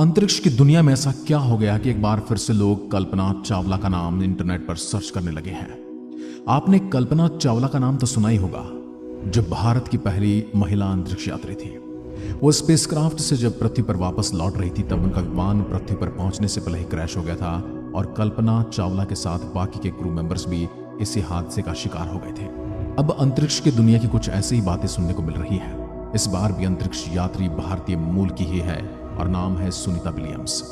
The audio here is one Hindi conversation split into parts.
अंतरिक्ष की दुनिया में ऐसा क्या हो गया कि एक बार फिर से लोग कल्पना चावला का नाम इंटरनेट पर सर्च करने लगे हैं। आपने कल्पना चावला का नाम तो सुना ही होगा, जो भारत की पहली महिला अंतरिक्ष यात्री थी। वो स्पेसक्राफ्ट से जब पृथ्वी पर वापस लौट रही थी तब उनका विमान पृथ्वी पर पहुंचने से पहले ही क्रैश हो गया था और कल्पना चावला के साथ बाकी के क्रू मेंबर्स भी इसी हादसे का शिकार हो गए थे। अब अंतरिक्ष की दुनिया की कुछ ऐसी ही बातें सुनने को मिल रही है। इस बार भी अंतरिक्ष यात्री भारतीय मूल की ही है और नाम है सुनीता विलियम्स।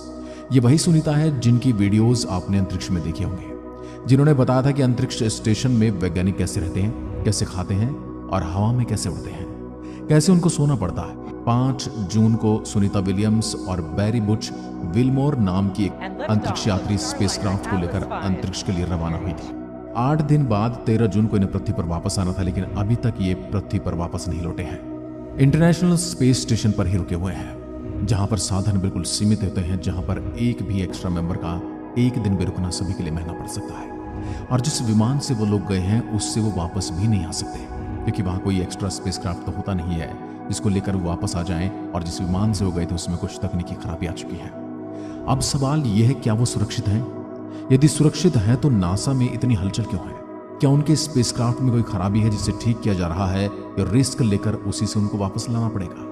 ये वही सुनीता है जिनकी वीडियोस आपने अंतरिक्ष में देखे होंगे, जिन्होंने बताया था कि अंतरिक्ष स्टेशन में वैज्ञानिक कैसे रहते हैं, कैसे खाते हैं और हवा में कैसे उड़ते हैं, कैसे उनको सोना पड़ता है। 5 जून को सुनीता विलियम्स और बैरी बुच विलमोर नाम की एक अंतरिक्ष यात्री स्पेसक्राफ्ट को लेकर अंतरिक्ष के लिए रवाना हुई थी। 8 दिन बाद 13 जून को इन्हें पृथ्वी पर वापस आना था, लेकिन अभी तक ये पृथ्वी पर वापस नहीं लौटे हैं। इंटरनेशनल स्पेस स्टेशन पर ही रुके हुए हैं, जहां पर साधन बिल्कुल सीमित होते हैं, जहां पर एक भी एक्स्ट्रा मेंबर का एक दिन भी रुकना सभी के लिए महंगा पड़ सकता है। और जिस विमान से वो लोग गए हैं उससे वो वापस भी नहीं आ सकते, क्योंकि वहां कोई एक्स्ट्रा स्पेसक्राफ्ट तो होता नहीं है जिसको लेकर वो वापस आ जाएं। और जिस विमान से वो गए थे उसमें कुछ तकनीकी खराबी आ चुकी है। अब सवाल यह है, क्या वो सुरक्षित हैं? यदि सुरक्षित हैं तो नासा में इतनी हलचल क्यों है? क्या उनके स्पेसक्राफ्ट में कोई खराबी है जिसे ठीक किया जा रहा है, या रिस्क लेकर उसी से उनको वापस लाना पड़ेगा?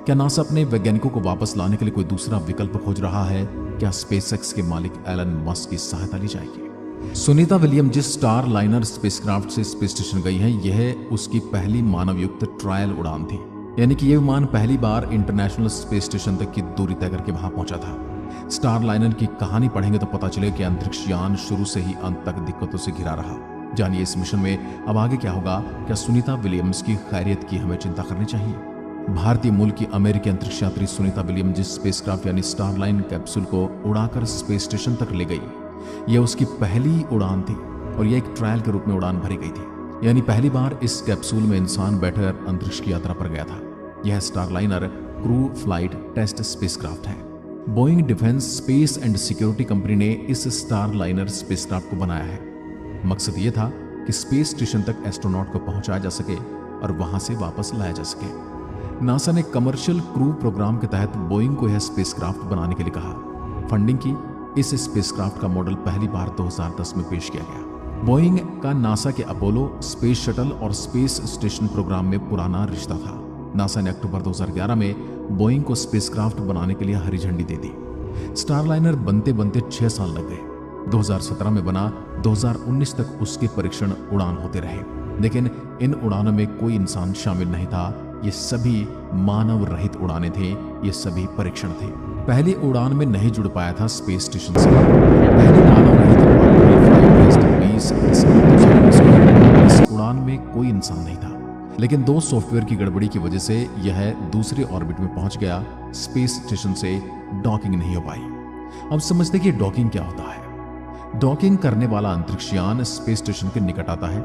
क्या नासा अपने वैज्ञानिकों को वापस लाने के लिए कोई दूसरा विकल्प खोज रहा है? क्या स्पेसएक्स के मालिक एलन मस्क की सहायता ली जाएगी? सुनीता विलियम जिस स्टार लाइनर स्पेसक्राफ्ट से स्पेस स्टेशन गई हैं, यह उसकी पहली मानवयुक्त ट्रायल उड़ान थी। यानी कि यह विमान पहली बार इंटरनेशनल स्पेस स्टेशन तक की दूरी तय करके वहां पहुंचा था। स्टार लाइनर की कहानी पढ़ेंगे तो पता चले कि अंतरिक्ष यान शुरू से ही अंत तक दिक्कतों से घिरा रहा। जानिए इस मिशन में अब आगे क्या होगा। क्या सुनीता विलियम्स की खैरियत की हमें चिंता करनी चाहिए? भारतीय मूल की अमेरिकी अंतरिक्ष यात्री सुनीता विलियम जिस स्पेसक्राफ्ट यानी स्टारलाइन कैप्सूल को उड़ाकर स्पेस स्टेशन तक ले गई, यह उसकी पहली उड़ान थी और यह एक ट्रायल के रूप में उड़ान भरी गई थी। यानी पहली बार इस कैप्सूल में इंसान बैठकर अंतरिक्ष की यात्रा पर गया था। यह Starliner crew flight test spacecraft है। Boeing defense space and security company ने इस स्टारलाइनर स्पेसक्राफ्ट को बनाया है। मकसद यह था कि स्पेस स्टेशन तक एस्ट्रोनॉट को पहुंचाया जा सके और वहां से वापस लाया जा सके। नासा ने कमर्शियल क्रू प्रोग्राम के तहत बोइंग को यह स्पेसक्राफ्ट बनाने के लिए कहा, फंडिंग की। इस स्पेसक्राफ्ट का मॉडल पहली बार 2010 में पेश किया गया। बोइंग का नासा के अपोलो, स्पेस शटल और स्पेस स्टेशन प्रोग्राम में पुराना रिश्ता था। नासा ने अक्टूबर 2011 में बोइंग को स्पेसक्राफ्ट बनाने के लिए हरी झंडी दे दी। स्टारलाइनर बनते बनते 6 साल लग गए। 2017 में बना, 2019 तक उसके परीक्षण उड़ान होते रहे, लेकिन इन उड़ानों में कोई इंसान शामिल नहीं था। ये सभी मानव रहित उड़ानें थे, ये सभी परीक्षण थे। पहली उड़ान में नहीं जुड़ पाया था स्पेस स्टेशन से। पहली मानव रहित इस उड़ान में कोई इंसान नहीं था, लेकिन 2 सॉफ्टवेयर की गड़बड़ी की वजह से यह दूसरे ऑर्बिट में पहुंच गया। स्पेस स्टेशन से डॉकिंग नहीं हो पाई। अब समझते कि डॉकिंग क्या होता है। डॉकिंग करने वाला अंतरिक्ष यान स्पेस स्टेशन के निकट आता है।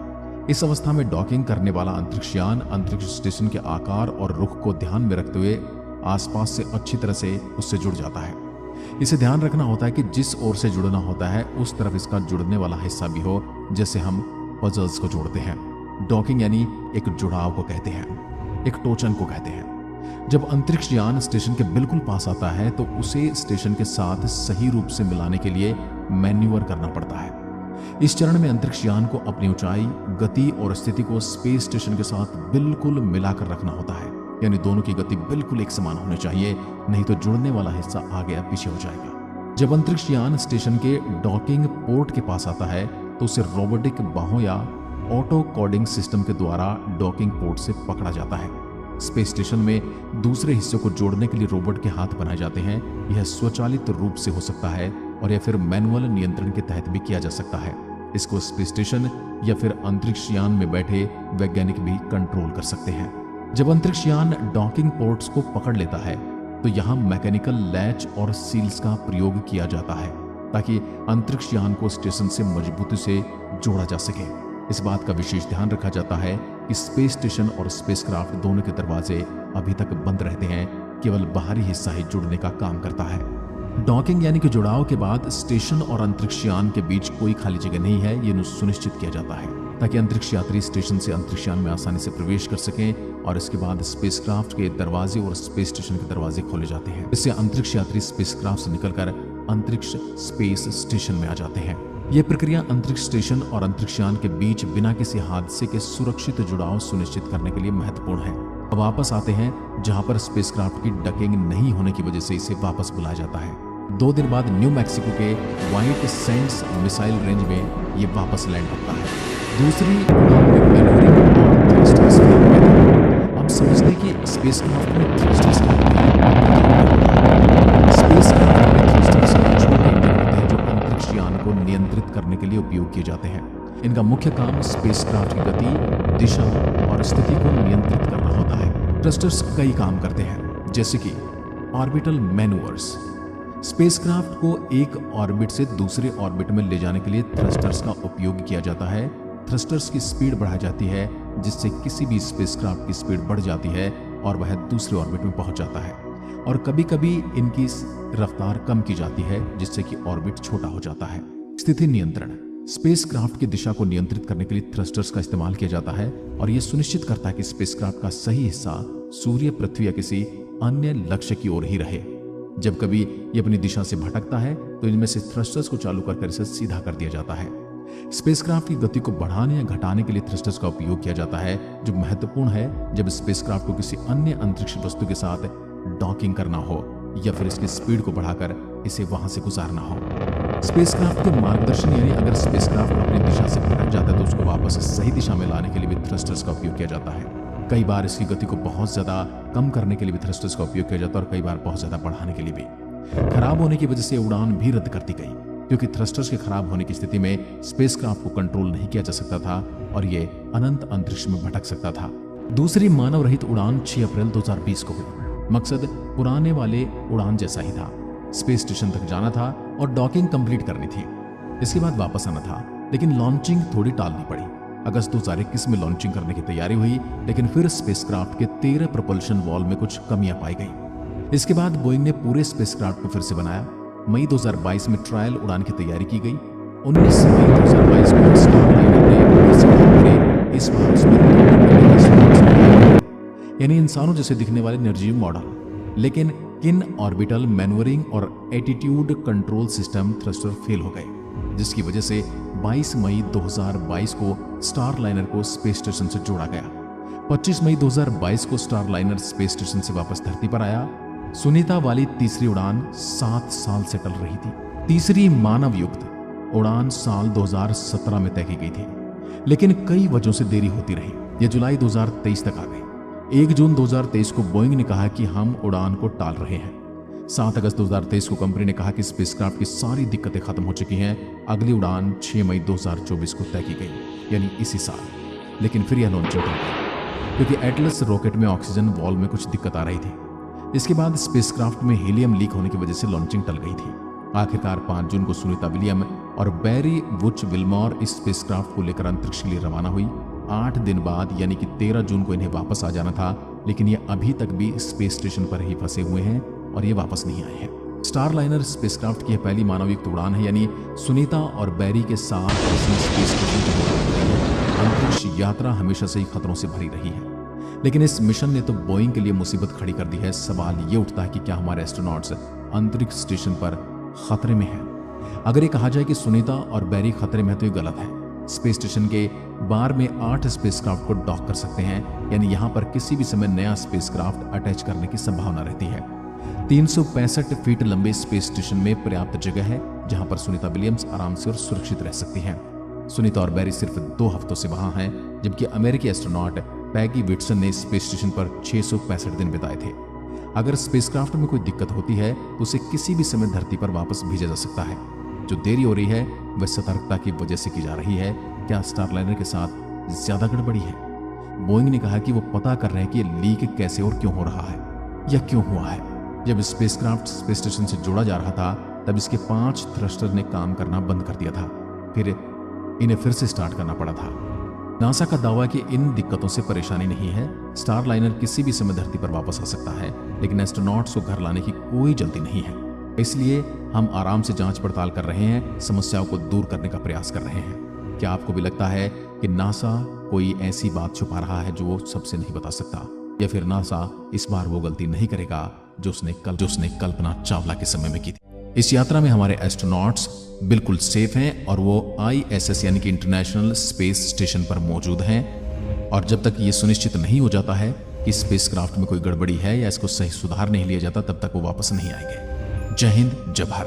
इस अवस्था में डॉकिंग करने वाला अंतरिक्ष यान अंतरिक्ष स्टेशन के आकार और रुख को ध्यान में रखते हुए आसपास से अच्छी तरह से उससे जुड़ जाता है। इसे ध्यान रखना होता है कि जिस ओर से जुड़ना होता है उस तरफ इसका जुड़ने वाला हिस्सा भी हो, जैसे हम पजल्स को जोड़ते हैं। डॉकिंग यानी एक जुड़ाव को कहते हैं, एक टोचन को कहते हैं। जब अंतरिक्ष यान स्टेशन के बिल्कुल पास आता है तो उसे स्टेशन के साथ सही रूप से मिलाने के लिए मैन्यूवर करना पड़ता है। इस चरण में अंतरिक्ष यान को अपनी ऊंचाई, गति और स्थिति को स्पेस स्टेशन के साथ बिल्कुल मिलाकर रखना होता है। यानी दोनों की गति बिल्कुल एक समान होनी चाहिए, नहीं तो जुड़ने वाला हिस्सा आगे या पीछे हो जाएगा। जब अंतरिक्ष यान स्टेशन के डॉकिंग पोर्ट के पास आता है तो उसे रोबोटिक बाहों या ऑटो कॉर्डिंग सिस्टम के द्वारा डॉकिंग पोर्ट से पकड़ा जाता है। स्पेस स्टेशन में दूसरे हिस्से को जोड़ने के लिए रोबोट के हाथ बनाए जाते हैं। यह स्वचालित रूप से हो सकता है और या फिर मैनुअल नियंत्रण के तहत भी किया जा सकता है। इसको स्पेस स्टेशन या फिर अंतरिक्ष यान में बैठे वैज्ञानिक भी कंट्रोल कर सकते हैं। जब अंतरिक्ष यान डॉकिंग पोर्ट्स को पकड़ लेता है तो यहाँ मैकेनिकल लैच और सील्स का प्रयोग किया जाता है ताकि अंतरिक्ष यान को स्टेशन से मजबूती से जोड़ा जा सके। इस बात का विशेष ध्यान रखा जाता है कि स्पेस स्टेशन और स्पेसक्राफ्ट दोनों के दरवाजे अभी तक बंद रहते हैं, केवल बाहरी हिस्सा ही जुड़ने का काम करता है। डॉकिंग यानी कि जुड़ाव के बाद स्टेशन और अंतरिक्ष यान के बीच कोई खाली जगह नहीं है, ये सुनिश्चित किया जाता है ताकि अंतरिक्ष यात्री स्टेशन से अंतरिक्ष यान में आसानी से प्रवेश कर सकें और इसके बाद स्पेसक्राफ्ट के दरवाजे और स्पेस स्टेशन के दरवाजे खोले जाते हैं। इससे अंतरिक्ष यात्री स्पेसक्राफ्ट से निकलकर अंतरिक्ष स्पेस स्टेशन में आ जाते हैं। यह प्रक्रिया अंतरिक्ष स्टेशन और अंतरिक्षयान के बीच बिना किसी हादसे के सुरक्षित जुड़ाव सुनिश्चित करने के लिए महत्वपूर्ण है। अब वापस आते हैं जहां पर स्पेसक्राफ्ट की डकिंग नहीं होने की वजह से इसे वापस बुलाया जाता है। 2 दिन बाद न्यू मैक्सिको के व्हाइट सैंड्स मिसाइल रेंज में ये वापस लैंड होता है। दूसरी उड़ान में मैन्यूवरिंग और थ्रस्टर्स हम समझते हैं कि स्पेसक्राफ्ट में थ्रस्टर्स छोटे इंजन होते हैं जो अंतरिक्षयान को नियंत्रित करने के लिए उपयोग किए जाते हैं। इनका मुख्य काम स्पेसक्राफ्ट की गति, दिशा और स्थिति को नियंत्रित करना होता है। थ्रस्टर्स कई काम करते हैं, जैसे कि ऑर्बिटल मैनूवर्स। स्पेसक्राफ्ट को एक ऑर्बिट से दूसरे ऑर्बिट में ले जाने के लिए थ्रस्टर्स का उपयोग किया जाता है। थ्रस्टर्स की स्पीड बढ़ाई जाती है, जिससे किसी भी स्पेसक्राफ्ट की स्पीड बढ़ जाती है और वह दूसरे ऑर्बिट में पहुंच जाता है। और कभी कभी इनकी रफ्तार कम की जाती है, जिससे कि ऑर्बिट छोटा हो जाता है। स्थिति नियंत्रण। स्पेसक्राफ्ट की दिशा को नियंत्रित करने के लिए थ्रस्टर्स का इस्तेमाल किया जाता है और यह सुनिश्चित करता है कि स्पेसक्राफ्ट का सही हिस्सा सूर्य, पृथ्वी या किसी अन्य लक्ष्य की ओर ही रहे। जब कभी ये अपनी दिशा से भटकता है तो इनमें से थ्रस्टर्स को चालू कर इसे सीधा कर दिया जाता है। स्पेसक्राफ्ट की गति को बढ़ाने या घटाने के लिए थ्रस्टर्स का उपयोग किया जाता है, जो महत्वपूर्ण है जब स्पेसक्राफ्ट को किसी अन्य अंतरिक्ष वस्तु के साथ डॉकिंग करना हो या फिर इसकी स्पीड को बढ़ाकर इसे वहां से गुजारना हो। स्पेसक्राफ्ट के मार्गदर्शन, यानी अगर स्पेसक्राफ्ट अपनी दिशा से भटक जाता है तो उसको वापस सही दिशा में लाने के लिए भी थ्रस्टर्स का उपयोग किया जाता है। कई बार इसकी गति को बहुत ज्यादा कम करने के लिए भी थ्रस्टर्स का उपयोग किया जाता है और कई बार बहुत ज्यादा बढ़ाने के लिए भी। खराब होने की वजह से उड़ान भी रद्द कर दी गई, क्योंकि थ्रस्टर्स के खराब होने की स्थिति में स्पेसक्राफ्ट को कंट्रोल नहीं किया जा सकता था और ये अनंत अंतरिक्ष में भटक सकता था। दूसरी मानव रहित उड़ान 6 अप्रैल 2020 को हुई। मकसद पुराने वाले उड़ान जैसा ही था। स्पेस स्टेशन तक जाना था और डॉकिंग कंप्लीट करनी थी। इसके बाद वापस आना था, लेकिन लॉन्चिंग थोड़ी टालनी पड़ी। अगस्त 2021 में लॉन्चिंग करने की तैयारी हुई, लेकिन फिर स्पेसक्राफ्ट के 13 propulsion वॉल्व में कुछ कमियां पाई गई। इसके बाद बोइंग ने पूरे स्पेसक्राफ्ट को फिर से बनाया। मई 2022 में ट्रायल उड़ान की तैयारी की गई। 19 मई 2022 को स्टारलाइनर ने इस बार उसमें यानी इंसानों जैसे दिखने वाले निर्जीव मॉडल, लेकिन किन ऑर्बिटल मैन्यूवरिंग और attitude control system thruster fail हो गए, जिसकी वजह से 22 मई 2022 को स्टारलाइनर को स्पेस स्टेशन से जोड़ा गया। 25 मई 2022 को स्टारलाइनर स्पेस स्टेशन से वापस धरती पर आया। सुनीता वाली तीसरी उड़ान 7 साल से टल रही थी। तीसरी मानव युक्त उड़ान साल 2017 में तय की गई थी, लेकिन कई वजहों से देरी होती रही। यह जुलाई 2023 तक आ गई। 1 जून 2023 को बोइंग ने कहा कि हम उड़ान को टाल रहे हैं। 7 अगस्त 2023 को कंपनी ने कहा कि स्पेसक्राफ्ट की सारी दिक्कतें खत्म हो चुकी हैं। अगली उड़ान 6 मई 2024 को तय की गई, यानी इसी साल। लेकिन फिर यह लॉन्चिंग टल गई, क्योंकि एटलस रॉकेट में ऑक्सीजन वॉल्व में कुछ दिक्कत आ रही थी। इसके बाद स्पेसक्राफ्ट में हीलियम लीक होने की वजह से लॉन्चिंग टल गई थी। आखिरकार 5 जून को सुनीता विलियम और बैरी वुच विल्मोर इस स्पेसक्राफ्ट को लेकर अंतरिक्ष के लिए रवाना हुई। 8 दिन बाद यानी कि 13 जून को इन्हें वापस आ जाना था, लेकिन ये अभी तक भी स्पेस स्टेशन पर ही फंसे हुए हैं और ये वापस नहीं आए हैं। स्टारलाइनर स्पेसक्राफ्ट की पहली मानवयुक्त उड़ान है, यानी सुनीता और बैरी के साथ इसने स्पेस स्टेशन की उड़ान भरी है। अंतरिक्ष यात्रा हमेशा से ही खतरों से भरी रही है, लेकिन इस मिशन ने तो बोइंग के लिए मुसीबत खड़ी कर दी है। सवाल ये उठता है कि क्या हमारे एस्ट्रोनॉट्स अंतरिक्ष स्टेशन पर खतरे में हैं? अगर ये कहा जाए कि सुनीता और बैरी खतरे में है तो ये गलत है। स्पेस स्टेशन के बार में 8 स्पेसक्राफ्ट को डॉक कर सकते हैं, यानी यहां पर किसी भी समय नया स्पेसक्राफ्ट अटैच करने की संभावना रहती है। 365 फीट लंबे स्पेस स्टेशन में पर्याप्त जगह है, जहां पर सुनीता विलियम्स आराम से और सुरक्षित रह सकती हैं। सुनीता और बैरी सिर्फ 2 हफ्तों से वहां हैं, जबकि अमेरिकी एस्ट्रोनॉट पैगी विटसन ने स्पेस स्टेशन पर 665 दिन बिताए थे। अगर स्पेसक्राफ्ट में कोई दिक्कत होती है तो उसे किसी भी समय धरती पर वापस भेजा जा सकता है। जो देरी हो रही है वह सतर्कता की वजह से की जा रही है। क्या स्टारलाइनर के साथ ज्यादा गड़बड़ी है? बोइंग ने कहा कि वो पता कर रहे हैं कि ये लीक कैसे और क्यों हो रहा है या क्यों हुआ है। जब स्पेसक्राफ्ट स्पेस स्टेशन से जोड़ा जा रहा था तब इसके 5 थ्रस्टर ने काम करना बंद कर दिया था, फिर इन्हें फिर से स्टार्ट करना पड़ा था। नासा का दावा कि इन दिक्कतों से परेशानी नहीं है, स्टारलाइनर किसी भी समय धरती पर वापस आ सकता है, लेकिन एस्ट्रोनॉट्स को घर लाने की कोई जल्दी नहीं है। इसलिए हम आराम से जांच पड़ताल कर रहे हैं, समस्याओं को दूर करने का प्रयास कर रहे हैं। क्या आपको भी लगता है कि नासा कोई ऐसी बात छुपा रहा है जो वो सबसे नहीं बता सकता, या फिर नासा इस बार वो गलती नहीं करेगा जो उसने कल्पना चावला के समय में की थी। इस यात्रा में हमारे एस्ट्रोनॉट्स बिल्कुल सेफ हैं और वो ISS यानी कि इंटरनेशनल स्पेस स्टेशन पर मौजूद हैं। और जब तक ये सुनिश्चित नहीं हो जाता है कि स्पेसक्राफ्ट में कोई गड़बड़ी है या इसको सही सुधार नहीं लिया जाता, तब तक वो वापस नहीं आएंगे। जय हिंद, जय भारत।